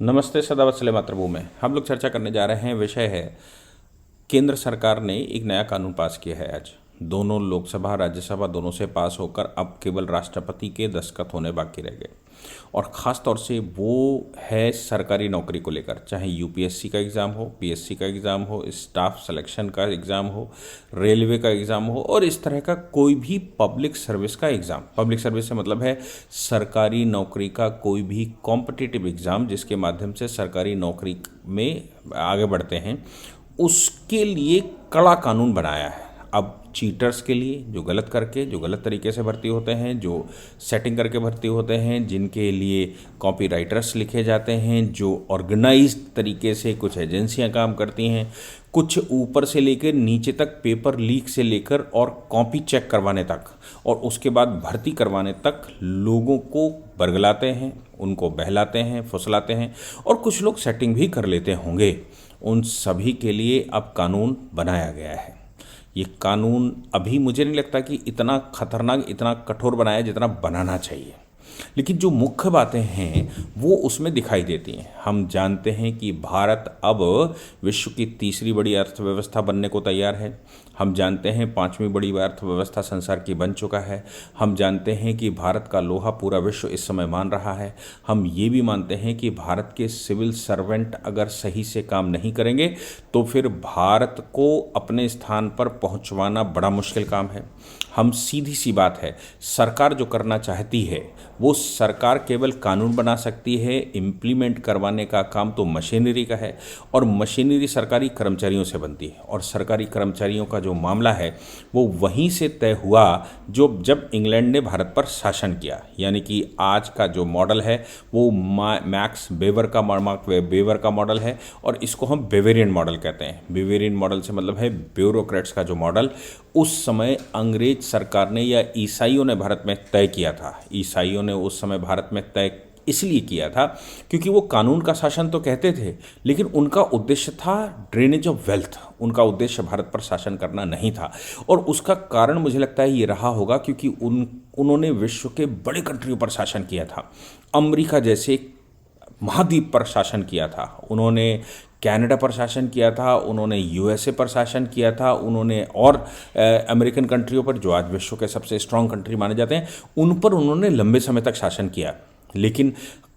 नमस्ते सदावत्सले मातृभूमि में हम लोग चर्चा करने जा रहे हैं। विषय है केंद्र सरकार ने एक नया कानून पास किया है। आज दोनों लोकसभा राज्यसभा दोनों से पास होकर अब केवल राष्ट्रपति के दस्तखत होने बाकी रह गए। और ख़ास तौर से वो है सरकारी नौकरी को लेकर, चाहे यूपीएससी का एग्ज़ाम हो, पीएससी का एग्ज़ाम हो, स्टाफ सिलेक्शन का एग्ज़ाम हो, रेलवे का एग्ज़ाम हो और इस तरह का कोई भी पब्लिक सर्विस का एग्ज़ाम। पब्लिक सर्विस से मतलब है सरकारी नौकरी का कोई भी कॉम्पिटिटिव एग्ज़ाम जिसके माध्यम से सरकारी नौकरी में आगे बढ़ते हैं, उसके लिए कड़ा कानून बनाया है। अब चीटर्स के लिए, जो गलत तरीके से भर्ती होते हैं, जो सेटिंग करके भर्ती होते हैं, जिनके लिए कॉपीराइटर्स लिखे जाते हैं, जो ऑर्गेनाइज्ड तरीके से कुछ एजेंसियां काम करती हैं, कुछ ऊपर से लेकर नीचे तक पेपर लीक से लेकर और कॉपी चेक करवाने तक और उसके बाद भर्ती करवाने तक लोगों को बरगलाते हैं, उनको बहलाते हैं, फुसलाते हैं और कुछ लोग सेटिंग भी कर लेते होंगे। उन सभी के लिए अब कानून बनाया गया है। ये कानून अभी मुझे नहीं लगता कि इतना खतरनाक, इतना कठोर बनाया जितना बनाना चाहिए, लेकिन जो मुख्य बातें हैं वो उसमें दिखाई देती हैं। हम जानते हैं कि भारत अब विश्व की तीसरी बड़ी अर्थव्यवस्था बनने को तैयार है। हम जानते हैं पांचवी बड़ी अर्थव्यवस्था संसार की बन चुका है। हम जानते हैं कि भारत का लोहा पूरा विश्व इस समय मान रहा है। हम ये भी मानते हैं कि भारत के सिविल सर्वेंट अगर सही से काम नहीं करेंगे तो फिर भारत को अपने स्थान पर पहुंचवाना बड़ा मुश्किल काम है। हम सीधी सी बात है, सरकार जो करना चाहती है वो सरकार केवल कानून बना सकती है, इम्प्लीमेंट करवाने का काम तो मशीनरी का है और मशीनरी सरकारी कर्मचारियों से बनती है। और सरकारी कर्मचारियों का जो मामला है वो वहीं से तय हुआ जो जब इंग्लैंड ने भारत पर शासन किया। यानी कि आज का जो मॉडल है वो मैक्स बेवर का मॉडल है और इसको हम बेवेरियन मॉडल कहते हैं। बेवेरियन मॉडल से मतलब है ब्यूरोक्रेट्स का जो मॉडल उस समय अंग्रेज सरकार ने या ईसाइयों ने भारत में तय किया था। ईसाइयों ने उस समय भारत में तय इसलिए किया था क्योंकि वो कानून का शासन तो कहते थे, लेकिन उनका उद्देश्य था ड्रेनेज ऑफ वेल्थ। उनका उद्देश्य भारत पर शासन करना नहीं था और उसका कारण मुझे लगता है ये रहा होगा क्योंकि उन्होंने विश्व के बड़े कंट्रियों पर शासन किया था। अमेरिका जैसे महाद्वीप पर शासन किया था, उन्होंने कनाडा पर शासन किया था, उन्होंने यूएसए पर शासन किया था, उन्होंने और अमेरिकन कंट्रियों पर जो आज विश्व के सबसे स्ट्रांग कंट्री माने जाते हैं उन पर उन्होंने लंबे समय तक शासन किया। लेकिन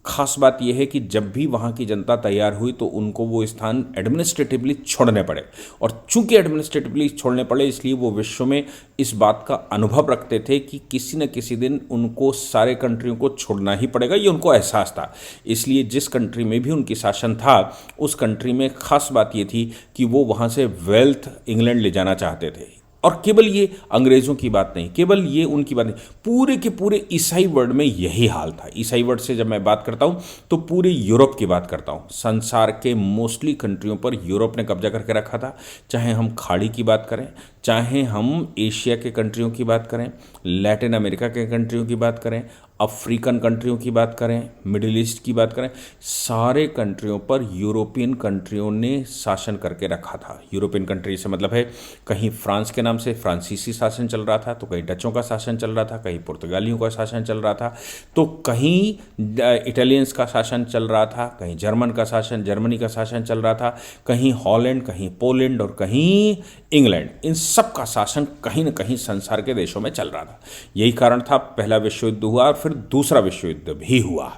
खास बात यह है कि जब भी वहाँ की जनता तैयार हुई तो उनको वो स्थान एडमिनिस्ट्रेटिवली छोड़ने पड़े और चूंकि एडमिनिस्ट्रेटिवली छोड़ने पड़े इसलिए वो विश्व में इस बात का अनुभव रखते थे कि किसी न किसी दिन उनको सारे कंट्रियों को छोड़ना ही पड़ेगा। ये उनको एहसास था। इसलिए जिस कंट्री में भी उनकी शासन था उस कंट्री में खास बात ये थी कि वो वहाँ से वेल्थ इंग्लैंड ले जाना चाहते थे। और केवल ये अंग्रेज़ों की बात नहीं, केवल ये उनकी बात नहीं, पूरे के पूरे ईसाई वर्ल्ड में यही हाल था। ईसाई वर्ल्ड से जब मैं बात करता हूँ तो पूरे यूरोप की बात करता हूँ। संसार के मोस्टली कंट्रियों पर यूरोप ने कब्जा करके रखा था। चाहे हम खाड़ी की बात करें, चाहे हम एशिया के कंट्रियों की बात करें, लैटिन अमेरिका के कंट्रियों की बात करें, अफ्रीकन कंट्रियों की बात करें, मिडिल ईस्ट की बात करें, सारे कंट्रियों पर यूरोपियन कंट्रियों ने शासन करके रखा था। यूरोपियन कंट्री से मतलब है कहीं फ्रांस के नाम से फ्रांसीसी शासन चल रहा था, तो कहीं डचों का शासन चल रहा था, कहीं पुर्तगालियों का शासन चल रहा था, तो कहीं इटालियंस का शासन चल रहा था, कहीं जर्मनी का शासन चल रहा था, कहीं हॉलैंड, कहीं पोलैंड और कहीं इंग्लैंड। इन सब का शासन कहीं न कहीं संसार के देशों में चल रहा था। यही कारण था पहला विश्व युद्ध हुआ और फिर दूसरा विश्व युद्ध भी हुआ।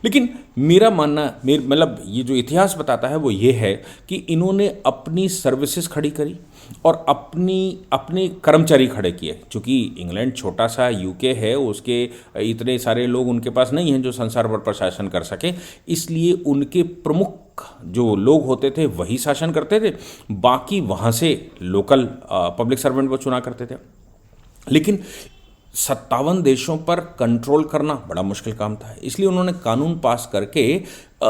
लेकिन मेरा मानना, मतलब ये जो इतिहास बताता है वो ये है कि इन्होंने अपनी सर्विसेज खड़ी करी और अपने कर्मचारी खड़े किए। चूँकि इंग्लैंड छोटा सा यूके है, उसके इतने सारे लोग उनके पास नहीं हैं जो संसार भर पर शासन कर सके, इसलिए उनके प्रमुख जो लोग होते थे वही शासन करते थे, बाकी वहाँ से लोकल पब्लिक सर्वेंट को चुना करते थे। लेकिन 57 देशों पर कंट्रोल करना बड़ा मुश्किल काम था, इसलिए उन्होंने कानून पास करके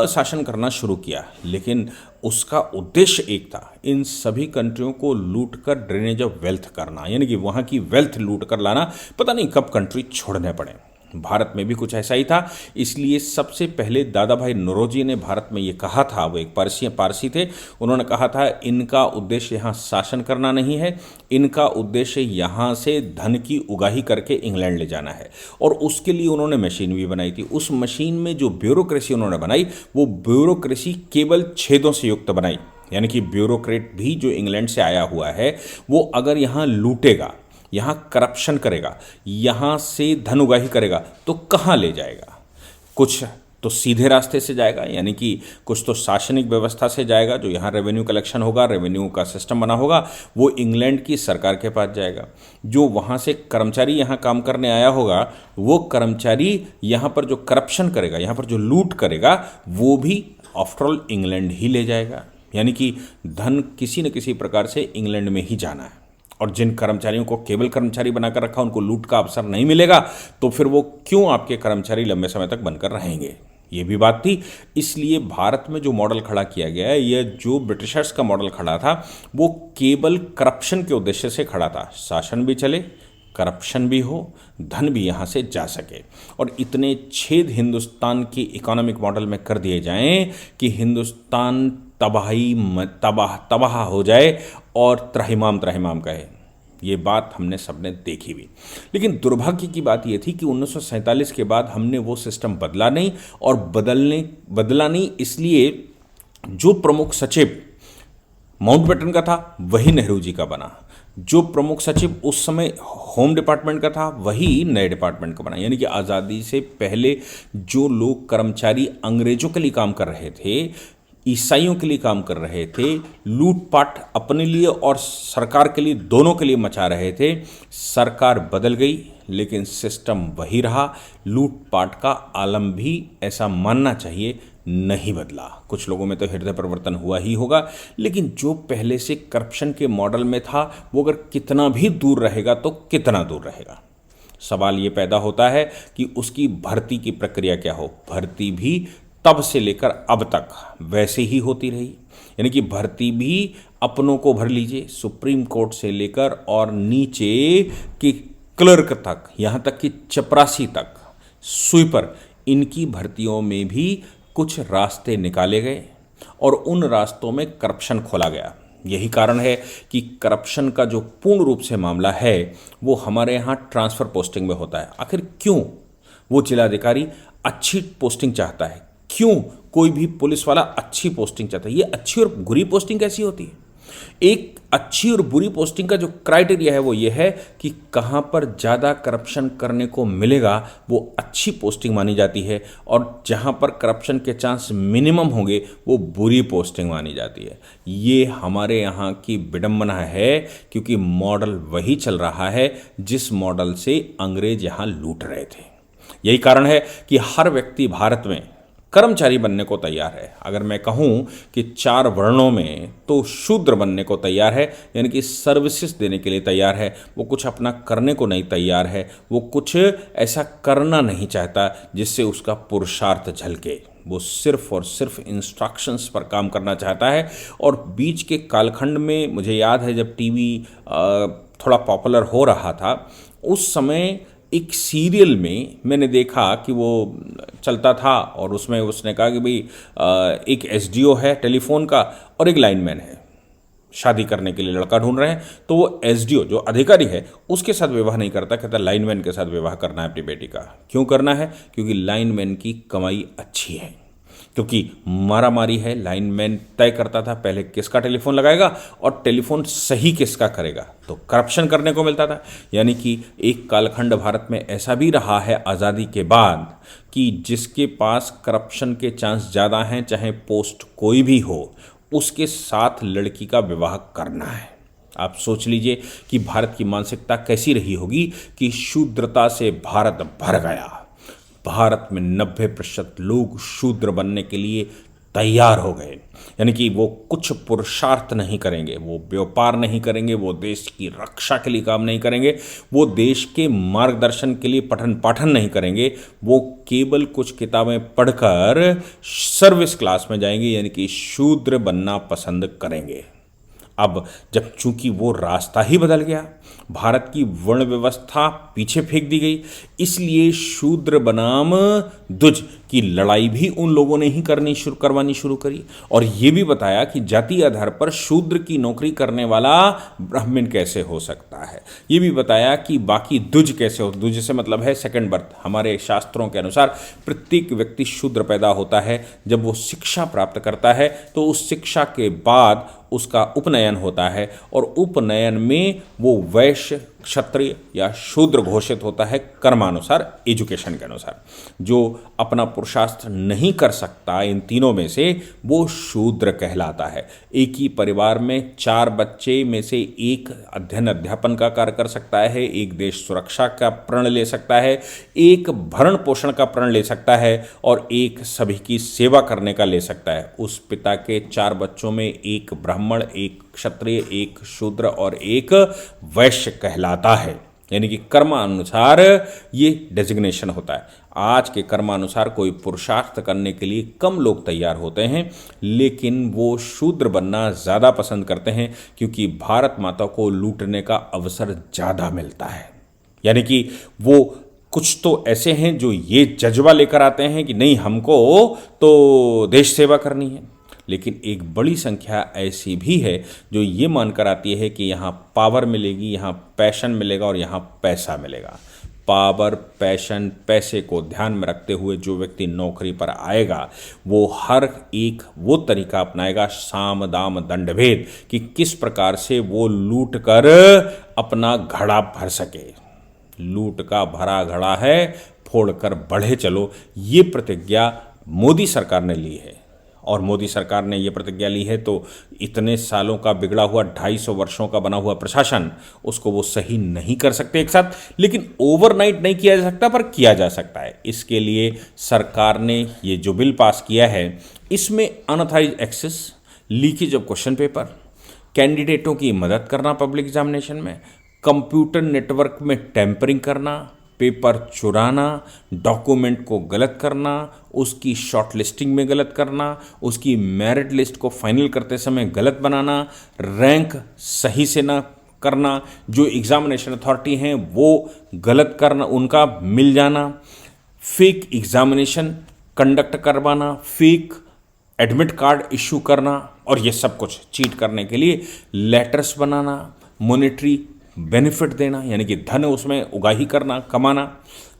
शासन करना शुरू किया। लेकिन उसका उद्देश्य एक था, इन सभी कंट्रियों को लूट कर ड्रेनेज ऑफ वेल्थ करना, यानी कि वहाँ की वेल्थ लूट कर लाना। पता नहीं कब कंट्री छोड़ने पड़े। भारत में भी कुछ ऐसा ही था। इसलिए सबसे पहले दादा भाई नौरोजी ने भारत में ये कहा था, वो एक पारसी थे, उन्होंने कहा था इनका उद्देश्य यहाँ शासन करना नहीं है, इनका उद्देश्य यहाँ से धन की उगाही करके इंग्लैंड ले जाना है। और उसके लिए उन्होंने मशीन भी बनाई थी। उस मशीन में जो ब्यूरोक्रेसी उन्होंने बनाई, वो ब्यूरोक्रेसी केवल छेदों से युक्त बनाई। यानी कि ब्यूरोक्रेट भी जो इंग्लैंड से आया हुआ है, वो अगर यहाँ लूटेगा, यहाँ करप्शन करेगा, यहाँ से धन उगाही करेगा, तो कहाँ ले जाएगा? कुछ तो सीधे रास्ते से जाएगा, यानी कि कुछ तो शासनिक व्यवस्था से जाएगा, जो यहाँ रेवेन्यू कलेक्शन होगा, रेवेन्यू का सिस्टम बना होगा, वो इंग्लैंड की सरकार के पास जाएगा। जो वहाँ से कर्मचारी यहाँ काम करने आया होगा, वो कर्मचारी यहाँ पर जो करप्शन करेगा, यहाँ पर जो लूट करेगा, वो भी आफ्टरऑल इंग्लैंड ही ले जाएगा। यानी कि धन किसी न किसी प्रकार से इंग्लैंड में ही जाना है। और जिन कर्मचारियों को केवल कर्मचारी बनाकर रखा, उनको लूट का अवसर नहीं मिलेगा, तो फिर वो क्यों आपके कर्मचारी लंबे समय तक बनकर रहेंगे? ये भी बात थी। इसलिए भारत में जो मॉडल खड़ा किया गया है, यह जो ब्रिटिशर्स का मॉडल खड़ा था, वो केवल करप्शन के उद्देश्य से खड़ा था। शासन भी चले, करप्शन भी हो, धन भी यहाँ से जा सके, और इतने छेद हिंदुस्तान की इकोनॉमिक मॉडल में कर दिए जाएं कि हिंदुस्तान तबाह हो जाए और त्रहिमाम त्रहिमाम कहे। ये बात हमने सबने देखी भी। लेकिन दुर्भाग्य की बात ये थी कि 1947 के बाद हमने वो सिस्टम बदला नहीं, और बदला नहीं इसलिए जो प्रमुख सचिव माउंटबेटन का था, वही नेहरू जी का बना। जो प्रमुख सचिव उस समय होम डिपार्टमेंट का था, वही नए डिपार्टमेंट का बना। यानी कि आज़ादी से पहले जो लोग कर्मचारी अंग्रेजों के लिए काम कर रहे थे, ईसाइयों के लिए काम कर रहे थे, लूटपाट अपने लिए और सरकार के लिए, दोनों के लिए मचा रहे थे, सरकार बदल गई लेकिन सिस्टम वही रहा। लूटपाट का आलम भी, ऐसा मानना चाहिए, नहीं बदला। कुछ लोगों में तो हृदय परिवर्तन हुआ ही होगा, लेकिन जो पहले से करप्शन के मॉडल में था, वो अगर कितना भी दूर रहेगा तो कितना दूर रहेगा। सवाल ये पैदा होता है कि उसकी भर्ती की प्रक्रिया क्या हो। भर्ती भी तब से लेकर अब तक वैसे ही होती रही। यानी कि भर्ती भी अपनों को भर लीजिए, सुप्रीम कोर्ट से लेकर और नीचे की क्लर्क तक, यहाँ तक कि चपरासी तक, स्वीपर, इनकी भर्तियों में भी कुछ रास्ते निकाले गए और उन रास्तों में करप्शन खोला गया। यही कारण है कि करप्शन का जो पूर्ण रूप से मामला है, वो हमारे यहाँ ट्रांसफ़र पोस्टिंग में होता है। आखिर क्यों वो जिलाधिकारी अच्छी पोस्टिंग चाहता है? क्यों कोई भी पुलिस वाला अच्छी पोस्टिंग चाहता है? ये अच्छी और बुरी पोस्टिंग कैसी होती है? एक अच्छी और बुरी पोस्टिंग का जो क्राइटेरिया है वो ये है कि कहाँ पर ज़्यादा करप्शन करने को मिलेगा, वो अच्छी पोस्टिंग मानी जाती है, और जहाँ पर करप्शन के चांस मिनिमम होंगे, वो बुरी पोस्टिंग मानी जाती है। ये हमारे यहाँ की विडंबना है, क्योंकि मॉडल वही चल रहा है जिस मॉडल से अंग्रेज यहाँ लूट रहे थे। यही कारण है कि हर व्यक्ति भारत में कर्मचारी बनने को तैयार है। अगर मैं कहूँ कि 4 वर्णों में, तो शूद्र बनने को तैयार है, यानी कि सर्विसेज देने के लिए तैयार है। वो कुछ अपना करने को नहीं तैयार है, वो कुछ ऐसा करना नहीं चाहता जिससे उसका पुरुषार्थ झलके। वो सिर्फ और सिर्फ इंस्ट्रक्शंस पर काम करना चाहता है। और बीच के कालखंड में मुझे याद है, जब टीवी थोड़ा पॉपुलर हो रहा था, उस समय एक सीरियल में मैंने देखा कि वो चलता था, और उसमें उसने कहा कि भाई एक एसडीओ है टेलीफोन का और एक लाइनमैन है, शादी करने के लिए लड़का ढूंढ रहे हैं। तो वो एसडीओ जो अधिकारी है, उसके साथ विवाह नहीं करता, कहता लाइनमैन के साथ विवाह करना है अपनी बेटी का। क्यों करना है? क्योंकि लाइनमैन की कमाई अच्छी है, क्योंकि मारामारी है। लाइनमैन तय करता था पहले किसका टेलीफोन लगाएगा और टेलीफोन सही किसका करेगा, तो करप्शन करने को मिलता था। यानी कि एक कालखंड भारत में ऐसा भी रहा है आज़ादी के बाद कि जिसके पास करप्शन के चांस ज़्यादा हैं, चाहे पोस्ट कोई भी हो, उसके साथ लड़की का विवाह करना है। आप सोच लीजिए कि भारत की मानसिकता कैसी रही होगी कि शूद्रता से भारत भर गया। भारत में 90% लोग शूद्र बनने के लिए तैयार हो गए। यानी कि वो कुछ पुरुषार्थ नहीं करेंगे, वो व्यापार नहीं करेंगे, वो देश की रक्षा के लिए काम नहीं करेंगे, वो देश के मार्गदर्शन के लिए पठन पाठन नहीं करेंगे, वो केवल कुछ किताबें पढ़कर सर्विस क्लास में जाएंगे, यानी कि शूद्र बनना पसंद करेंगे। अब जब चूंकि वो रास्ता ही बदल गया, भारत की वर्ण व्यवस्था पीछे फेंक दी गई, इसलिए शूद्र बनाम द्विज की लड़ाई भी उन लोगों ने ही करवानी शुरू करी। और ये भी बताया कि जाति आधार पर शूद्र की नौकरी करने वाला ब्राह्मण कैसे हो सकता है। ये भी बताया कि बाकी द्विज कैसे हो, द्विज से मतलब है सेकंड बर्थ। हमारे शास्त्रों के अनुसार प्रत्येक व्यक्ति शूद्र पैदा होता है, जब वो शिक्षा प्राप्त करता है तो उस शिक्षा के बाद उसका उपनयन होता है और उपनयन में वो वैश्य, क्षत्रिय या शूद्र घोषित होता है कर्मानुसार, एजुकेशन के अनुसार। जो अपना पुरुषार्थ नहीं कर सकता इन तीनों में से, वो शूद्र कहलाता है। एक ही परिवार में 4 बच्चे में से एक अध्ययन अध्यापन का कार्य कर सकता है, एक देश सुरक्षा का प्रण ले सकता है, एक भरण पोषण का प्रण ले सकता है और एक सभी की सेवा करने का ले सकता है। उस पिता के 4 बच्चों में एक ब्राह्मण, एक क्षत्रिय, एक शूद्र और एक वैश्य कहलाता है। यानी कि कर्मानुसार ये डेजिग्नेशन होता है। आज के कर्मानुसार कोई पुरुषार्थ करने के लिए कम लोग तैयार होते हैं, लेकिन वो शूद्र बनना ज़्यादा पसंद करते हैं क्योंकि भारत माता को लूटने का अवसर ज़्यादा मिलता है। यानी कि वो कुछ तो ऐसे हैं जो ये जज्बा लेकर आते हैं कि नहीं, हमको तो देश सेवा करनी है, लेकिन एक बड़ी संख्या ऐसी भी है जो ये मानकर आती है कि यहाँ पावर मिलेगी, यहाँ पैशन मिलेगा और यहाँ पैसा मिलेगा। पावर, पैशन, पैसे को ध्यान में रखते हुए जो व्यक्ति नौकरी पर आएगा वो हर एक वो तरीका अपनाएगा, साम दाम दंड भेद, कि किस प्रकार से वो लूट कर अपना घड़ा भर सके। लूट का भरा घड़ा है, फोड़ कर बढ़े चलो, ये प्रतिज्ञा मोदी सरकार ने ली है। और मोदी सरकार ने ये प्रतिज्ञा ली है तो इतने सालों का बिगड़ा हुआ, 250 वर्षों का बना हुआ प्रशासन, उसको वो सही नहीं कर सकते एक साथ। लेकिन ओवरनाइट नहीं किया जा सकता, पर किया जा सकता है। इसके लिए सरकार ने ये जो बिल पास किया है, इसमें unauthorised access, leakage of question paper, कैंडिडेटों की मदद करना पब्लिक एग्जामिनेशन में, कंप्यूटर नेटवर्क में टैंपरिंग करना, पेपर चुराना, डॉक्यूमेंट को गलत करना, उसकी शॉर्ट लिस्टिंग में गलत करना, उसकी मेरिट लिस्ट को फाइनल करते समय गलत बनाना, रैंक सही से ना करना, जो एग्जामिनेशन अथॉरिटी हैं वो गलत करना, उनका मिल जाना, फेक एग्जामिनेशन कंडक्ट करवाना, फेक एडमिट कार्ड इशू करना, और ये सब कुछ चीट करने के लिए लेटर्स बनाना, मॉनेटरी बेनिफिट देना, यानी कि धन उसमें उगाही करना, कमाना,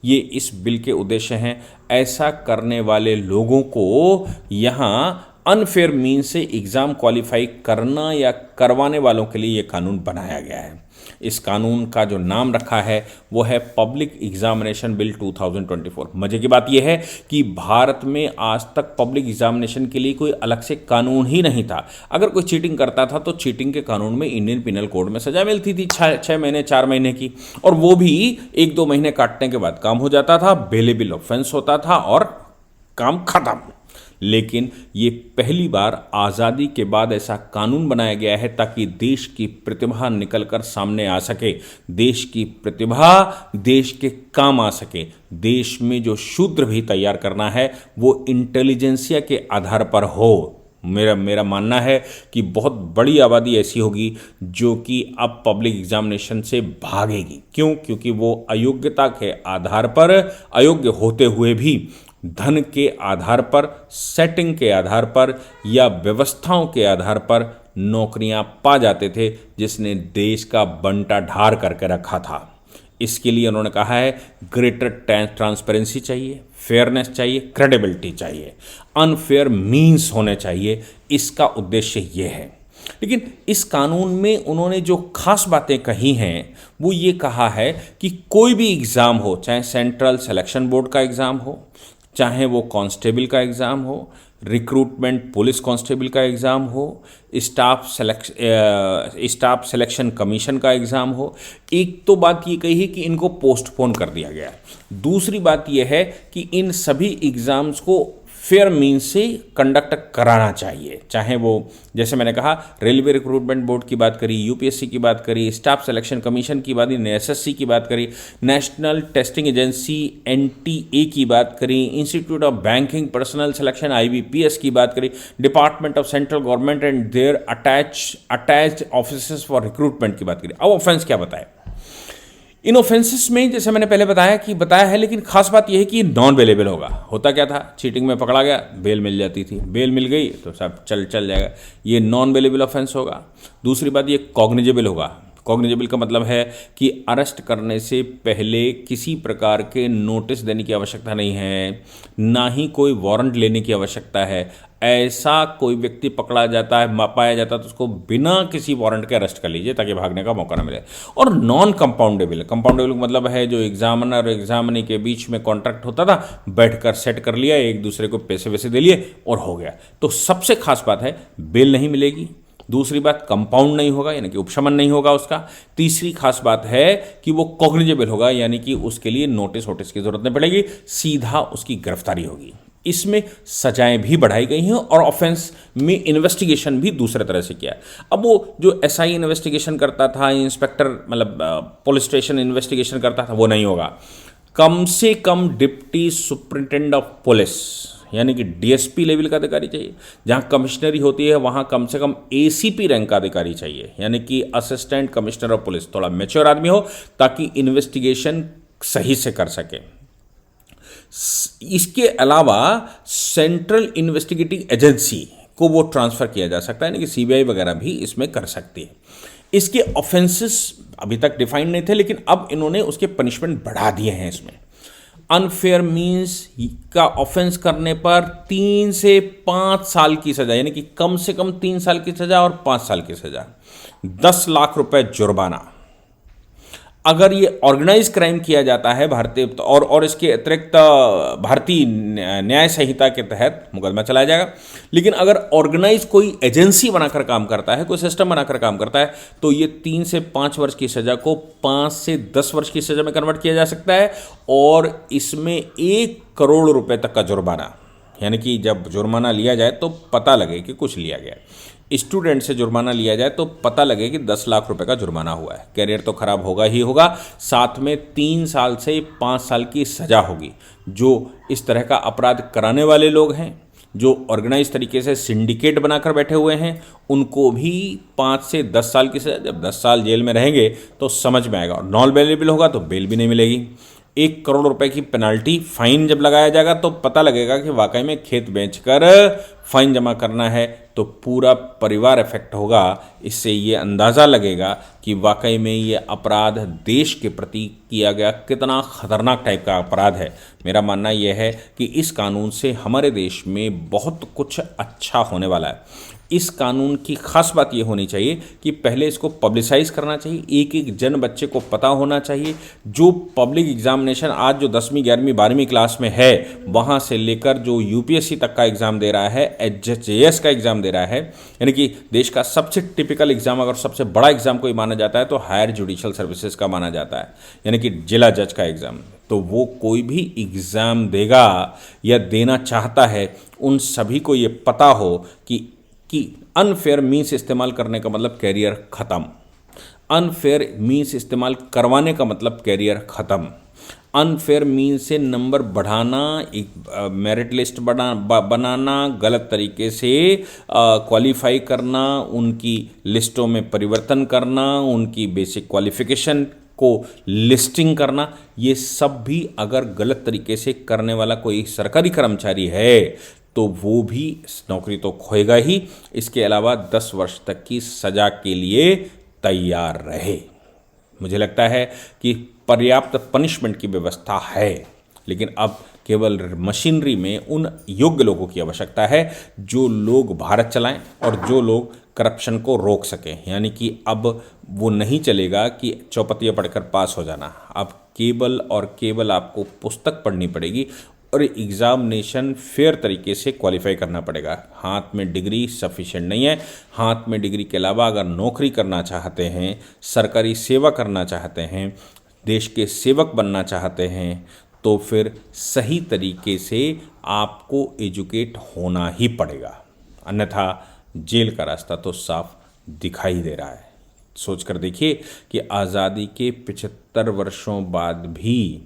ये इस बिल के उद्देश्य हैं। ऐसा करने वाले लोगों को यहाँ अनफेयर मीन से एग्ज़ाम क्वालिफाई करना या करवाने वालों के लिए ये कानून बनाया गया है। इस कानून का जो नाम रखा है वो है पब्लिक एग्जामिनेशन बिल 2024। मजे की बात यह है कि भारत में आज तक पब्लिक एग्जामिनेशन के लिए कोई अलग से कानून ही नहीं था। अगर कोई चीटिंग करता था तो चीटिंग के कानून में इंडियन पिनल कोड में सजा मिलती थी 6 महीने 4 महीने की, और वो भी 1-2 महीने काटने के बाद काम हो जाता था, बेलेबल ऑफेंस होता था और काम खत्म। लेकिन ये पहली बार आज़ादी के बाद ऐसा कानून बनाया गया है ताकि देश की प्रतिभा निकलकर सामने आ सके, देश की प्रतिभा देश के काम आ सके। देश में जो शूद्र भी तैयार करना है वो इंटेलिजेंसिया के आधार पर हो। मेरा मानना है कि बहुत बड़ी आबादी ऐसी होगी जो कि अब पब्लिक एग्जामिनेशन से भागेगी। क्यों? क्योंकि वो अयोग्यता के आधार पर, अयोग्य होते हुए भी धन के आधार पर, सेटिंग के आधार पर या व्यवस्थाओं के आधार पर नौकरियां पा जाते थे, जिसने देश का बंटा ढार करके रखा था। इसके लिए उन्होंने कहा है ग्रेटर ट्रांसपेरेंसी चाहिए, फेयरनेस चाहिए, क्रेडिबिलिटी चाहिए, अनफेयर मीन्स होने चाहिए। इसका उद्देश्य ये है। लेकिन इस कानून में उन्होंने जो खास बातें कही हैं वो ये कहा है कि कोई भी एग्ज़ाम हो, चाहे सेंट्रल सिलेक्शन बोर्ड का एग्ज़ाम हो, चाहे वो कांस्टेबल का एग्ज़ाम हो, रिक्रूटमेंट पुलिस कांस्टेबल का एग्ज़ाम हो, स्टाफ सिलेक्शन कमीशन का एग्ज़ाम हो, एक तो बात ये कही है कि इनको पोस्टपोन कर दिया गया है। दूसरी बात ये है कि इन सभी एग्ज़ाम्स को फेयर मीन से कंडक्ट कराना चाहिए, चाहे वो जैसे मैंने कहा रेलवे रिक्रूटमेंट बोर्ड की बात करी, यूपीएससी की बात करी, स्टाफ सिलेक्शन कमीशन की बात करी, एसएससी की बात करी, नेशनल टेस्टिंग एजेंसी एनटीए की बात करी, institute of banking personnel selection IBPS की बात करी, department of central government and their attached offices for recruitment की बात करी। अब ऑफेंस क्या बताए इन ऑफेंसेस में, जैसे मैंने पहले बताया है, लेकिन खास बात यह है कि नॉन बेलेबल होगा। होता क्या था, चीटिंग में पकड़ा गया, बेल मिल जाती थी, बेल मिल गई तो सब चल जाएगा, ये नॉन बेलेबल ऑफेंस होगा। दूसरी बात, ये कॉग्निजेबल होगा। कॉग्निजेबल का मतलब है कि अरेस्ट करने से पहले किसी प्रकार के नोटिस देने की आवश्यकता नहीं है, ना ही कोई वारंट लेने की आवश्यकता है। ऐसा कोई व्यक्ति पकड़ा जाता है, पाया जाता है, तो उसको बिना किसी वारंट के अरेस्ट कर लीजिए ताकि भागने का मौका ना मिले। और नॉन कंपाउंडेबल, कंपाउंडेबल का मतलब है जो एग्जामिनर और एग्जामिनी के बीच में कॉन्ट्रैक्ट होता था, बैठकर सेट कर लिया, एक दूसरे को पैसे वैसे दे लिए और हो गया। तो सबसे खास बात है बेल नहीं मिलेगी। दूसरी बात, कंपाउंड नहीं होगा, यानी कि उपशमन नहीं होगा उसका। तीसरी खास बात है कि वो कॉग्निजेबल होगा, यानी कि उसके लिए नोटिस की जरूरत नहीं पड़ेगी, सीधा उसकी गिरफ्तारी होगी। इसमें सजाएं भी बढ़ाई गई हैं और ऑफेंस में इन्वेस्टिगेशन भी दूसरे तरह से किया। अब वो जो एसआई इन्वेस्टिगेशन करता था, इंस्पेक्टर मतलब पुलिस स्टेशन इन्वेस्टिगेशन करता था, वो नहीं होगा। कम से कम डिप्टी सुपरिटेंडेंट ऑफ पुलिस यानी कि डीएसपी लेवल का अधिकारी चाहिए। जहां कमिश्नरी होती है वहां कम से कम एसीपी रैंक का अधिकारी चाहिए, यानी कि असिस्टेंट कमिश्नर ऑफ पुलिस, थोड़ा मैच्योर आदमी हो ताकि इन्वेस्टिगेशन सही से कर सके। इसके अलावा सेंट्रल इन्वेस्टिगेटिंग एजेंसी को वो ट्रांसफर किया जा सकता है, यानी कि सीबीआई वगैरह भी इसमें कर सकती है। इसके ऑफेंसेस अभी तक डिफाइंड नहीं थे, लेकिन अब इन्होंने उसके पनिशमेंट बढ़ा दिए हैं इसमें। अनफेयर मीन्स का ऑफेंस करने पर 3 से 5 साल की सजा, यानी कि कम से कम 3 साल की सजा और 5 साल की सजा, 10 लाख रुपए जुर्माना। अगर ये ऑर्गेनाइज क्राइम किया जाता है भारतीय और इसके अतिरिक्त भारतीय न्याय संहिता के तहत मुकदमा चलाया जाएगा। लेकिन अगर ऑर्गेनाइज कोई एजेंसी बनाकर काम करता है, कोई सिस्टम बनाकर काम करता है, तो ये 3 से 5 वर्ष की सजा को 5 से 10 वर्ष की सजा में कन्वर्ट किया जा सकता है, और इसमें 1 करोड़ रुपए तक का जुर्माना, यानी कि जब जुर्माना लिया जाए तो पता लगे कि कुछ लिया गया। स्टूडेंट से जुर्माना लिया जाए तो पता लगे कि 10 लाख रुपए का जुर्माना हुआ है, कैरियर तो खराब होगा ही होगा, साथ में 3 साल से 5 साल की सजा होगी। जो इस तरह का अपराध कराने वाले लोग हैं, जो ऑर्गेनाइज तरीके से सिंडिकेट बनाकर बैठे हुए हैं, उनको भी 5 से 10 साल की सजा। जब 10 साल जेल में रहेंगे तो समझ में आएगा, और नॉन बेलेबल होगा तो बेल भी नहीं मिलेगी। 1 करोड़ रुपए की पेनाल्टी फाइन जब लगाया जाएगा तो पता लगेगा कि वाकई में खेत बेचकर फाइन जमा करना है, तो पूरा परिवार इफेक्ट होगा। इससे ये अंदाज़ा लगेगा कि वाकई में ये अपराध देश के प्रति किया गया कितना खतरनाक टाइप का अपराध है। मेरा मानना यह है कि इस कानून से हमारे देश में बहुत कुछ अच्छा होने वाला है। इस कानून की खास बात ये होनी चाहिए कि पहले इसको पब्लिसाइज करना चाहिए, एक एक जन बच्चे को पता होना चाहिए। जो पब्लिक एग्जामिनेशन आज जो 10वीं 11वीं 12वीं क्लास में है, वहाँ से लेकर जो यूपीएससी तक का एग्ज़ाम दे रहा है, एचजेएस का एग्ज़ाम दे रहा है, यानी कि देश का सबसे टिपिकल एग्ज़ाम, अगर सबसे बड़ा एग्ज़ाम कोई माना जाता है तो हायर जुडिशल सर्विसेज का माना जाता है, यानी कि जिला जज का एग्ज़ाम। तो वो कोई भी एग्ज़ाम देगा या देना चाहता है, उन सभी को ये पता हो कि अनफेयर मीन्स इस्तेमाल करने का मतलब कैरियर ख़त्म, अनफेयर मीन्स इस्तेमाल करवाने का मतलब कैरियर ख़त्म, अनफेयर मीन्स से नंबर बढ़ाना, एक मेरिट लिस्ट बनाना, गलत तरीके से क्वालिफाई करना, उनकी लिस्टों में परिवर्तन करना, उनकी बेसिक क्वालिफिकेशन को लिस्टिंग करना, ये सब भी अगर गलत तरीके से करने वाला कोई सरकारी कर्मचारी है तो वो भी नौकरी तो खोएगा ही, इसके अलावा 10 वर्ष तक की सजा के लिए तैयार रहे। मुझे लगता है कि पर्याप्त पनिशमेंट की व्यवस्था है, लेकिन अब केवल मशीनरी में उन योग्य लोगों की आवश्यकता है जो लोग भारत चलाएं और जो लोग करप्शन को रोक सकें। यानी कि अब वो नहीं चलेगा कि चौपतियाँ पढ़कर पास हो जाना, अब केवल और केवल आपको पुस्तक पढ़नी पड़ेगी और एग्ज़ामिनेशन फेयर तरीके से क्वालिफाई करना पड़ेगा। हाथ में डिग्री सफिशिएंट नहीं है, हाथ में डिग्री के अलावा अगर नौकरी करना चाहते हैं, सरकारी सेवा करना चाहते हैं, देश के सेवक बनना चाहते हैं, तो फिर सही तरीके से आपको एजुकेट होना ही पड़ेगा, अन्यथा जेल का रास्ता तो साफ दिखाई दे रहा है। सोचकर देखिए कि आज़ादी के 75 वर्षों बाद भी,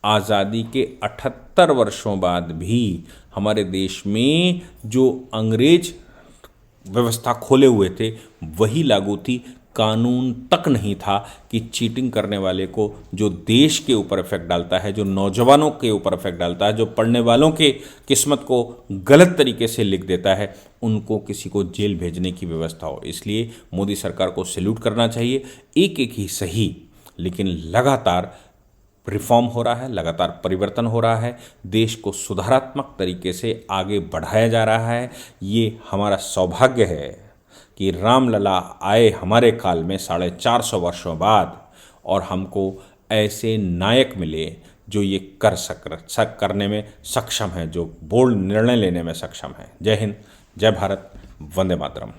आज़ादी के 78 वर्षों बाद भी हमारे देश में जो अंग्रेज व्यवस्था खोले हुए थे वही लागू थी। कानून तक नहीं था कि चीटिंग करने वाले को, जो देश के ऊपर इफेक्ट डालता है, जो नौजवानों के ऊपर इफेक्ट डालता है, जो पढ़ने वालों के किस्मत को गलत तरीके से लिख देता है, उनको किसी को जेल भेजने की व्यवस्था हो। इसलिए मोदी सरकार को सैल्यूट करना चाहिए। एक एक ही सही, लेकिन लगातार रिफॉर्म हो रहा है, लगातार परिवर्तन हो रहा है, देश को सुधारात्मक तरीके से आगे बढ़ाया जा रहा है। ये हमारा सौभाग्य है कि रामलला आए हमारे काल में 450 वर्षों बाद, और हमको ऐसे नायक मिले जो ये करने में सक्षम हैं, जो बोल्ड निर्णय लेने में सक्षम हैं। जय हिंद, जय भारत, वंदे मातरम।